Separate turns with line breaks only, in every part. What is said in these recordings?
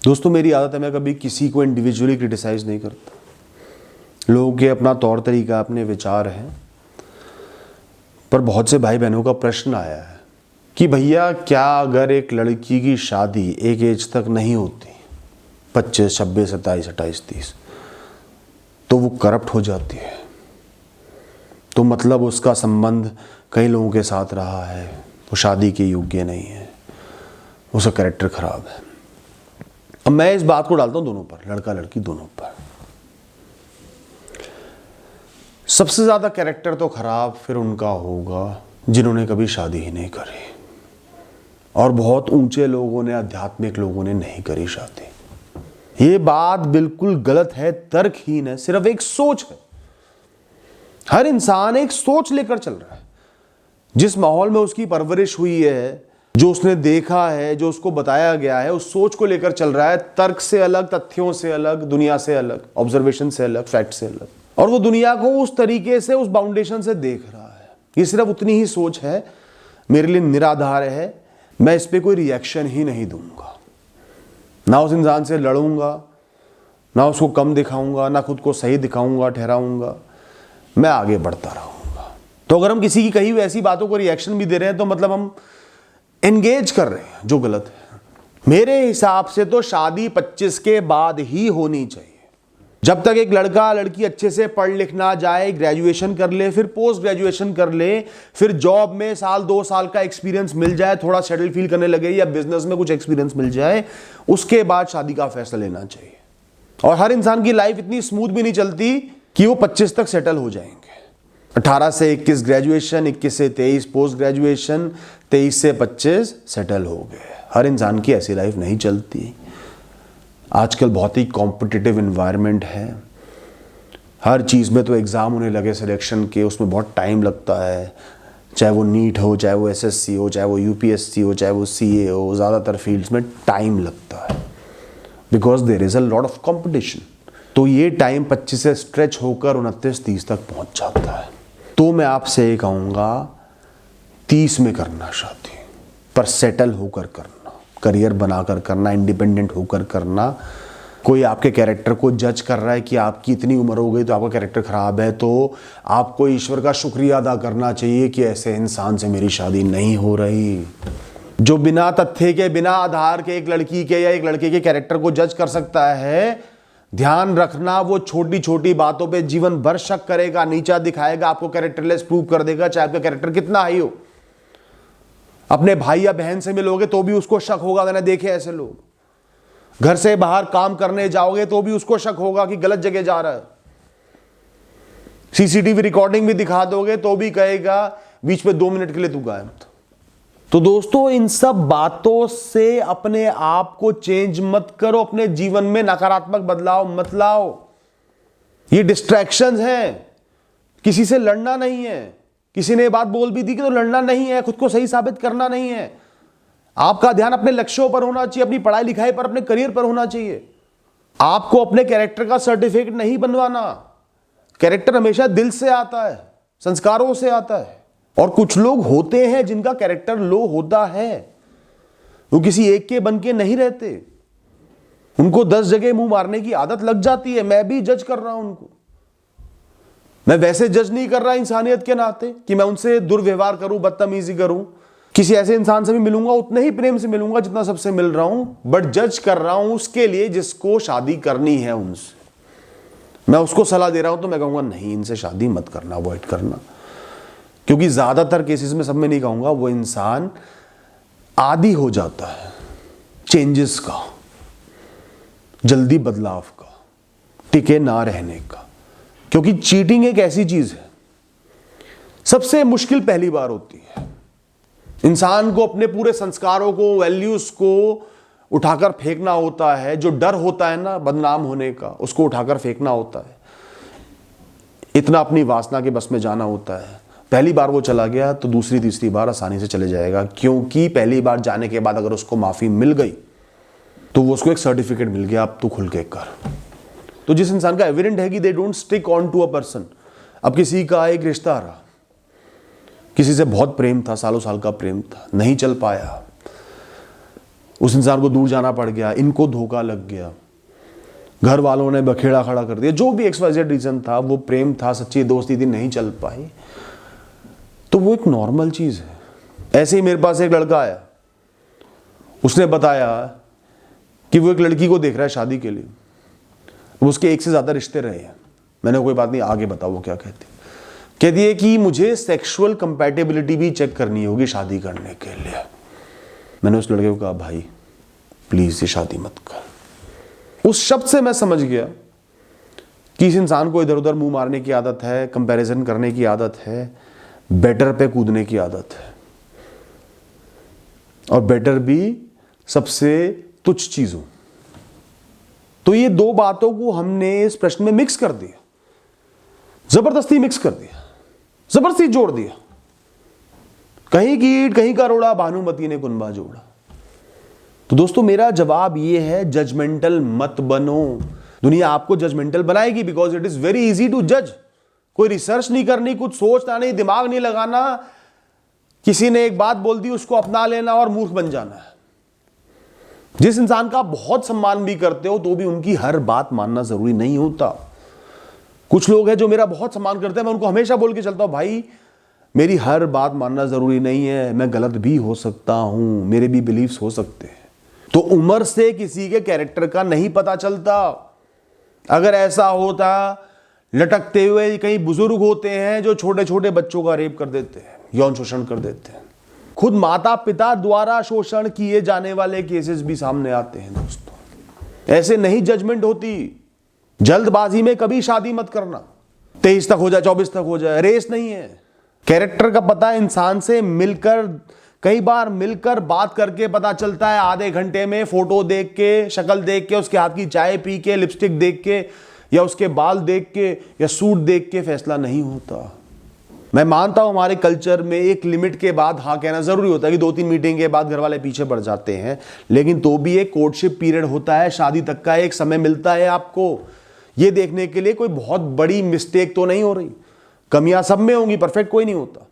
दोस्तों मेरी आदत है, मैं कभी किसी को इंडिविजुअली क्रिटिसाइज नहीं करता। लोगों के अपना तौर तरीका, अपने विचार हैं। पर बहुत से भाई बहनों का प्रश्न आया है कि भैया क्या अगर एक लड़की की शादी एक एज तक नहीं होती, 25, 26, 27, 28, 30, तो वो करप्ट हो जाती है? तो मतलब उसका संबंध कई लोगों के साथ रहा है, वो शादी के योग्य नहीं है, उसका कैरेक्टर खराब है। अब मैं इस बात को डालता हूं दोनों पर, लड़का लड़की दोनों पर। सबसे ज्यादा कैरेक्टर तो खराब फिर उनका होगा जिन्होंने कभी शादी ही नहीं करी, और बहुत ऊंचे लोगों ने, आध्यात्मिक लोगों ने नहीं करी शादी। ये बात बिल्कुल गलत है, तर्कहीन है, सिर्फ एक सोच है। हर इंसान एक सोच लेकर चल रहा है। जिस माहौल में उसकी परवरिश हुई है, जो उसने देखा है, जो उसको बताया गया है, उस सोच को लेकर चल रहा है। तर्क से अलग, तथ्यों से अलग, दुनिया से अलग, ऑब्जर्वेशन से अलग, फैक्ट से अलग। और वो दुनिया को उस तरीके से, उस बाउंडेशन से देख रहा है। ये सिर्फ उतनी ही सोच है, मेरे लिए निराधार है। मैं इस पर कोई रिएक्शन ही नहीं दूंगा, ना उस इंसान से लड़ूंगा, ना उसको कम दिखाऊंगा, ना खुद को सही दिखाऊंगा, ठहराऊंगा। मैं आगे बढ़ता रहूंगा। तो अगर हम किसी की कही हुई ऐसी बातों को रिएक्शन भी दे रहे हैं, तो मतलब हम एंगेज कर रहे हैं, जो गलत है। मेरे हिसाब से तो शादी 25 के बाद ही होनी चाहिए। जब तक एक लड़का लड़की अच्छे से पढ़ लिख ना जाए, ग्रेजुएशन कर ले, फिर पोस्ट ग्रेजुएशन कर ले, फिर जॉब में साल 2 साल का एक्सपीरियंस मिल जाए, थोड़ा सेटल फील करने लगे, या बिजनेस में कुछ एक्सपीरियंस मिल जाए, उसके बाद शादी का फैसला लेना चाहिए। और हर इंसान की लाइफ इतनी स्मूथ भी नहीं चलती कि वो 25 तक सेटल हो जाएंगे। 18 से 21 ग्रेजुएशन, 21 से 23 पोस्ट ग्रेजुएशन, 23 से 25 सेटल हो गए। हर इंसान की ऐसी लाइफ नहीं चलती। आजकल बहुत ही कॉम्पिटिटिव एनवायरनमेंट है। हर चीज़ में तो एग्ज़ाम होने लगे सिलेक्शन के, उसमें बहुत टाइम लगता है। चाहे वो नीट हो, चाहे वो एसएससी हो, चाहे वो यूपीएससी हो, चाहे वो सीए हो, ज़्यादातर फील्ड्स में टाइम लगता है, because there is a lot of competition. तो ये टाइम 25 से स्ट्रेच होकर 29-30 तक पहुंच जाता है। तो मैं आपसे ये कहूँगा, 30 में करना शादी, पर सेटल होकर करना, करियर बनाकर करना, इंडिपेंडेंट होकर करना। कोई आपके कैरेक्टर को जज कर रहा है कि आपकी इतनी उम्र हो गई तो आपका कैरेक्टर खराब है, तो आपको ईश्वर का शुक्रिया अदा करना चाहिए कि ऐसे इंसान से मेरी शादी नहीं हो रही। जो बिना तथ्य के, बिना आधार के एक लड़की के या एक लड़के के कैरेक्टर को जज कर सकता है, ध्यान रखना वो छोटी छोटी बातों पे जीवन भर शक करेगा, नीचा दिखाएगा, आपको कैरेक्टरलेस प्रूव कर देगा, चाहे आपका कैरेक्टर कितना हाई हो। अपने भाई या बहन से मिलोगे तो भी उसको शक होगा, मैंने देखे ऐसे लोग। घर से बाहर काम करने जाओगे तो भी उसको शक होगा कि गलत जगह जा रहा है। सीसीटीवी रिकॉर्डिंग भी दिखा दोगे तो भी कहेगा बीच में 2 मिनट के लिए तू गायब था। तो दोस्तों, इन सब बातों से अपने आप को चेंज मत करो, अपने जीवन में नकारात्मक बदलाव मत लाओ। ये डिस्ट्रैक्शंस हैं, किसी से लड़ना नहीं है। किसी ने बात बोल भी दी कि तो लड़ना नहीं है, खुद को सही साबित करना नहीं है। आपका ध्यान अपने लक्ष्यों पर होना चाहिए, अपनी पढ़ाई लिखाई पर, अपने करियर पर होना चाहिए। आपको अपने कैरेक्टर का सर्टिफिकेट नहीं बनवाना। कैरेक्टर हमेशा दिल से आता है, संस्कारों से आता है। और कुछ लोग होते हैं जिनका कैरेक्टर लो होता है, वो किसी एक के बन के नहीं रहते, उनको 10 जगह मुंह मारने की आदत लग जाती है। मैं भी जज कर रहा हूं उनको। मैं वैसे जज नहीं कर रहा इंसानियत के नाते कि मैं उनसे दुर्व्यवहार करूं, बदतमीजी करूं। किसी ऐसे इंसान से भी मिलूंगा, उतने ही प्रेम से मिलूंगा जितना सबसे मिल रहा हूं, बट जज कर रहा हूं उसके लिए जिसको शादी करनी है उनसे। मैं उसको सलाह दे रहा हूं तो मैं कहूंगा नहीं, इनसे शादी मत करना, अवॉइड करना। क्योंकि ज्यादातर केसेस में, सब में नहीं कहूंगा, वो इंसान आदी हो जाता है चेंजेस का, जल्दी बदलाव का, टिके ना रहने का। क्योंकि चीटिंग एक ऐसी चीज है, सबसे मुश्किल पहली बार होती है। इंसान को अपने पूरे संस्कारों को, वैल्यूज को उठाकर फेंकना होता है। जो डर होता है ना बदनाम होने का, उसको उठाकर फेंकना होता है। इतना अपनी वासना के बस में जाना होता है। पहली बार वो चला गया तो दूसरी तीसरी बार आसानी से चले जाएगा, क्योंकि पहली बार जाने के बाद अगर उसको माफी मिल गई तो वो उसको एक सर्टिफिकेट मिल गया, अब तू खुल के कर। तो जिस इंसान का एविडेंट है कि they don't stick on to a person. अब किसी का एक रिश्ता रहा, किसी से बहुत प्रेम था, सालों साल का प्रेम था, नहीं चल पाया, उस इंसान को दूर जाना पड़ गया, इनको धोखा लग गया, घर वालों ने बखेड़ा खड़ा कर दिया, जो भी XYZ रीजन था, वो प्रेम था, सच्ची दोस्ती थी, नहीं चल पाई, तो वो एक नॉर्मल चीज है। ऐसे ही मेरे पास एक लड़का आया, उसने बताया कि वो एक लड़की को देख रहा है शादी के लिए, वो उसके एक से ज्यादा रिश्ते रहे हैं। मैंने कोई बात नहीं, आगे बताओ वो क्या कहती है कि मुझे सेक्सुअल कंपैटिबिलिटी भी चेक करनी होगी शादी करने के लिए। मैंने उस लड़के को कहा भाई प्लीज ये शादी मत कर। उस शब्द से मैं समझ गया कि इस इंसान को इधर उधर मुंह मारने की आदत है, कंपैरिजन करने की आदत है, बेटर पे कूदने की आदत है, और बेटर भी सबसे तुच्छ चीजों। तो ये दो बातों को हमने इस प्रश्न में मिक्स कर दिया, जबरदस्ती मिक्स कर दिया, जबरदस्ती जोड़ दिया। कहीं की ईंट कहीं का रोड़ा, भानुमती ने कुनबा जोड़ा। तो दोस्तों मेरा जवाब ये है, जजमेंटल मत बनो। दुनिया आपको जजमेंटल बनाएगी because it is very easy to जज। कोई रिसर्च नहीं करनी, कुछ सोचना नहीं, दिमाग नहीं लगाना, किसी ने एक बात बोल दी उसको अपना लेना और मूर्ख बन जाना है। जिस इंसान का बहुत सम्मान भी करते हो तो भी उनकी हर बात मानना जरूरी नहीं होता। कुछ लोग हैं जो मेरा बहुत सम्मान करते हैं, मैं उनको हमेशा बोल के चलता हूं भाई मेरी हर बात मानना जरूरी नहीं है, मैं गलत भी हो सकता हूं, मेरे भी बिलीव्स हो सकते हैं। तो उम्र से किसी के कैरेक्टर का नहीं पता चलता। अगर ऐसा होता, लटकते हुए कई बुजुर्ग होते हैं जो छोटे छोटे बच्चों का रेप कर देते हैं, यौन शोषण कर देते हैं। खुद माता पिता द्वारा शोषण किए जाने वाले केसेस भी सामने आते हैं दोस्तों। ऐसे नहीं जजमेंट होती। जल्दबाजी में कभी शादी मत करना। 23 तक हो जाए, 24 तक हो जाए, रेस नहीं है। कैरेक्टर का पता इंसान से मिलकर, कई बार मिलकर बात करके पता चलता है। आधे घंटे में फोटो देख के, शक्ल देख के, उसके हाथ की चाय पी के, लिपस्टिक देख के, या उसके बाल देख के, या सूट देख के फैसला नहीं होता। मैं मानता हूं हमारे कल्चर में एक लिमिट के बाद हाँ कहना जरूरी होता है कि 2-3 मीटिंग के बाद घर वाले पीछे पड़ जाते हैं, लेकिन तो भी एक कोर्टशिप पीरियड होता है, शादी तक का एक समय मिलता है आपको ये देखने के लिए कोई बहुत बड़ी मिस्टेक तो नहीं हो रही। कमियां सब में होंगी, परफेक्ट कोई नहीं होता,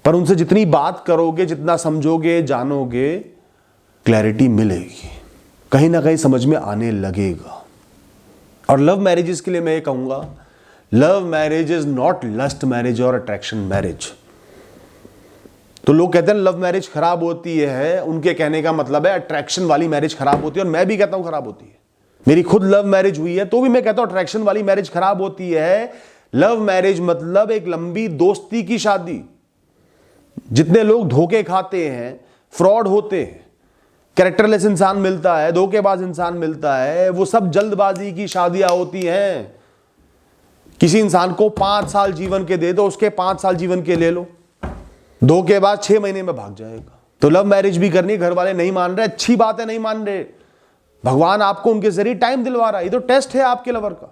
पर उनसे जितनी बात करोगे, जितना समझोगे, जानोगे, क्लैरिटी मिलेगी, कहीं ना कहीं समझ में आने लगेगा। और लव मैरिजेस के लिए मैं ये कहूंगा, love marriage is not lust marriage और अट्रैक्शन मैरिज। तो लोग कहते हैं लव मैरिज खराब होती है, उनके कहने का मतलब है अट्रैक्शन वाली मैरिज खराब होती है, और मैं भी कहता हूं खराब होती है। मेरी खुद लव मैरिज हुई है तो भी मैं कहता हूं अट्रैक्शन वाली मैरिज खराब होती है। लव मैरिज मतलब एक लंबी दोस्ती की शादी। जितने लोग धोखे खाते हैं, फ्रॉड होते हैं, कैरेक्टरलेस इंसान मिलता है, धोखेबाज इंसान मिलता है, वो सब जल्दबाजी की शादियां होती हैं। किसी इंसान को 5 साल जीवन के दे दो, उसके 5 साल जीवन के ले लो, धोखेबाज 6 महीने में भाग जाएगा। तो लव मैरिज भी करनी, घर वाले नहीं मान रहे, अच्छी बात है, नहीं मान रहे, भगवान आपको उनके जरिए टाइम दिलवा रहा है, ये तो टेस्ट है आपके लवर का।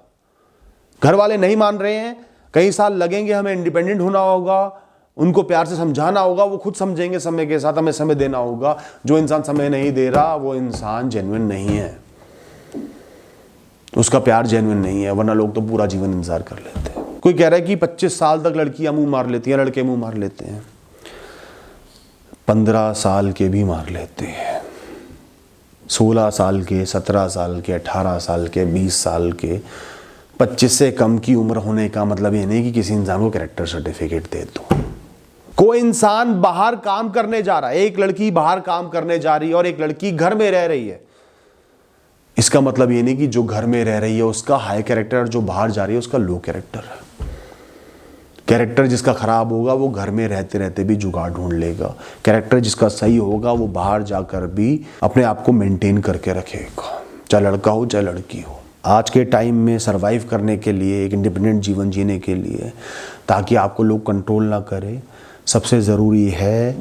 घर वाले नहीं मान रहे हैं, कई साल लगेंगे, हमें इंडिपेंडेंट होना होगा, उनको प्यार से समझाना होगा, वो खुद समझेंगे समय के साथ, हमें समय देना होगा। जो इंसान समय नहीं दे रहा वो इंसान जेन्युइन नहीं है, उसका प्यार जेन्युइन नहीं है, वरना लोग तो पूरा जीवन इंतजार कर लेते हैं। कोई कह रहा है कि 25 साल तक लड़कियां मुंह मार लेती हैं, लड़के मुंह मार लेते हैं, 15 साल के भी मार लेते हैं, 16 साल के, 17 साल के, 18 साल के, 20 साल के। 25 से कम की उम्र होने का मतलब ये नहीं कि किसी इंसान को कैरेक्टर सर्टिफिकेट दे दो। कोई इंसान बाहर काम करने जा रहा है, एक लड़की बाहर काम करने जा रही है और एक लड़की घर में रह रही है, इसका मतलब ये नहीं कि जो घर में रह रही है उसका हाई कैरेक्टर, जो बाहर जा रही है उसका लो कैरेक्टर है। कैरेक्टर जिसका खराब होगा वो घर में रहते रहते भी जुगाड़ ढूंढ लेगा, कैरेक्टर जिसका सही होगा वो बाहर जाकर भी अपने आप को मेंटेन करके रखेगा, चाहे लड़का हो चाहे लड़की हो। आज के टाइम में सरवाइव करने के लिए, एक इंडिपेंडेंट जीवन जीने के लिए, ताकि आपको लोग कंट्रोल ना करें, सबसे ज़रूरी है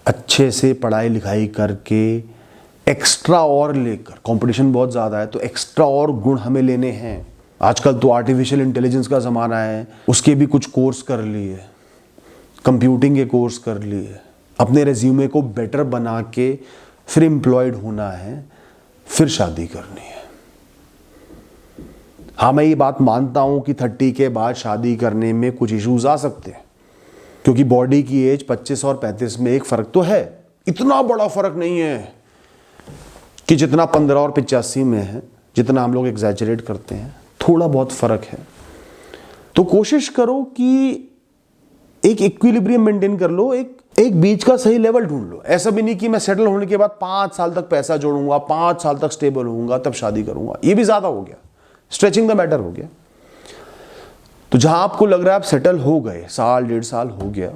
अच्छे से पढ़ाई लिखाई करके एक्स्ट्रा और लेकर, कंपटीशन बहुत ज़्यादा है तो एक्स्ट्रा और गुण हमें लेने हैं। आजकल तो आर्टिफिशियल इंटेलिजेंस का ज़माना है, उसके भी कुछ कोर्स कर लिए, कंप्यूटिंग के कोर्स कर लिए, अपने रेज्यूमे को बेटर बना के फिर एम्प्लॉयड होना है, फिर शादी करनी है। हाँ, मैं ये बात मानता हूँ कि 30 के बाद शादी करने में कुछ इश्यूज आ सकते हैं, क्योंकि बॉडी की एज 25 और 35 में एक फ़र्क तो है, इतना बड़ा फ़र्क नहीं है। कि जितना 15 और 85 में है, जितना हम लोग एग्जैजरेट करते हैं, थोड़ा बहुत फर्क है। तो कोशिश करो कि एक इक्विलिब्रियम मेंटेन कर लो, एक बीच का सही लेवल ढूंढ लो। ऐसा भी नहीं कि मैं सेटल होने के बाद 5 साल तक पैसा जोड़ूंगा, 5 साल तक स्टेबल होऊंगा तब शादी करूंगा, ये भी ज्यादा हो गया, स्ट्रेचिंग द मैटर हो गया। तो जहां आपको लग रहा है आप सेटल हो गए, साल 1.5 साल हो गया,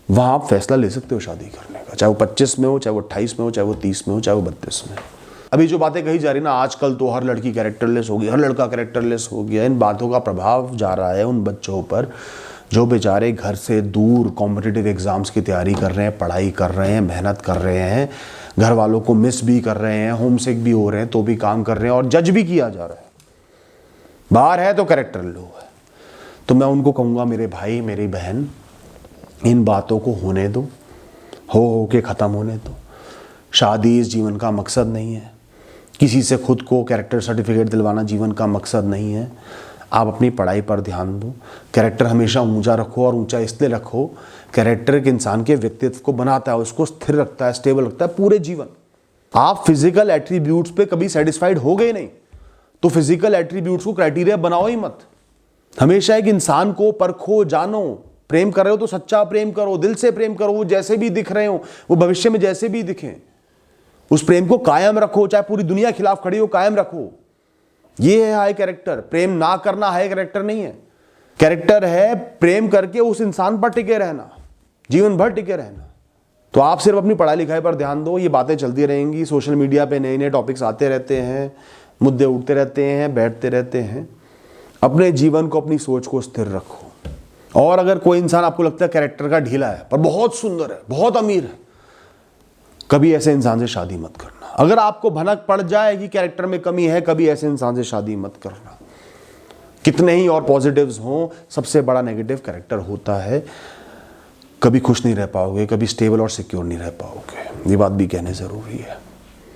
वहां आप फैसला ले सकते हो शादी करने का, चाहे वो 25 में हो, चाहे वो 28 में हो, चाहे वो 30 में हो, चाहे वो 32 में। अभी जो बातें कही जा रही ना, आजकल तो हर लड़की कैरेक्टरलेस हो गई, हर लड़का कैरेक्टरलेस हो गया, इन बातों का प्रभाव जा रहा है उन बच्चों पर जो बेचारे घर से दूर कॉम्पिटिटिव एग्जाम्स की तैयारी कर रहे हैं, पढ़ाई कर रहे हैं, मेहनत कर रहे हैं, घर वालों को मिस भी कर रहे हैं, होम सिक भी हो रहे हैं, तो भी काम कर रहे हैं और जज भी किया जा रहा है। बाहर है तो कैरेक्टर लो है। तो मैं उनको कहूँगा, मेरे भाई मेरी बहन, इन बातों को होने दो, हो के ख़त्म होने दो। शादी इस जीवन का मकसद नहीं है, किसी से खुद को कैरेक्टर सर्टिफिकेट दिलवाना जीवन का मकसद नहीं है। आप अपनी पढ़ाई पर ध्यान दो, कैरेक्टर हमेशा ऊंचा रखो, और ऊंचा इसलिए रखो, कैरेक्टर एक इंसान के व्यक्तित्व को बनाता है, उसको स्थिर रखता है, स्टेबल रखता है पूरे जीवन। आप फिजिकल एट्रीब्यूट्स पे कभी सेटिस्फाइड हो गए नहीं, तो फिजिकल एट्रीब्यूट्स को क्राइटेरिया बनाओ ही मत। हमेशा एक इंसान को परखो, जानो। प्रेम कर रहे हो तो सच्चा प्रेम करो, दिल से प्रेम करो, वो जैसे भी दिख रहे हो, वो भविष्य में जैसे भी दिखें, उस प्रेम को कायम रखो, चाहे पूरी दुनिया खिलाफ खड़ी हो, कायम रखो। ये है हाई कैरेक्टर। प्रेम ना करना हाई कैरेक्टर नहीं है। कैरेक्टर है प्रेम करके उस इंसान पर टिके रहना, जीवन भर टिके रहना। तो आप सिर्फ अपनी पढ़ाई लिखाई पर ध्यान दो, ये बातें चलती रहेंगी, सोशल मीडिया पे नए नए टॉपिक्स आते रहते हैं, मुद्दे उठते रहते हैं, बैठते रहते हैं। अपने जीवन को, अपनी सोच को स्थिर रखो। और अगर कोई इंसान आपको लगता है कैरेक्टर का ढीला है पर बहुत सुंदर है, बहुत अमीर है, कभी ऐसे इंसान से शादी मत करना। अगर आपको भनक पड़ जाए कि कैरेक्टर में कमी है, कभी ऐसे इंसान से शादी मत करना। कितने ही और पॉजिटिव्स हों, सबसे बड़ा नेगेटिव कैरेक्टर होता है। कभी खुश नहीं रह पाओगे, कभी स्टेबल और सिक्योर नहीं रह पाओगे। ये बात भी कहने जरूरी है।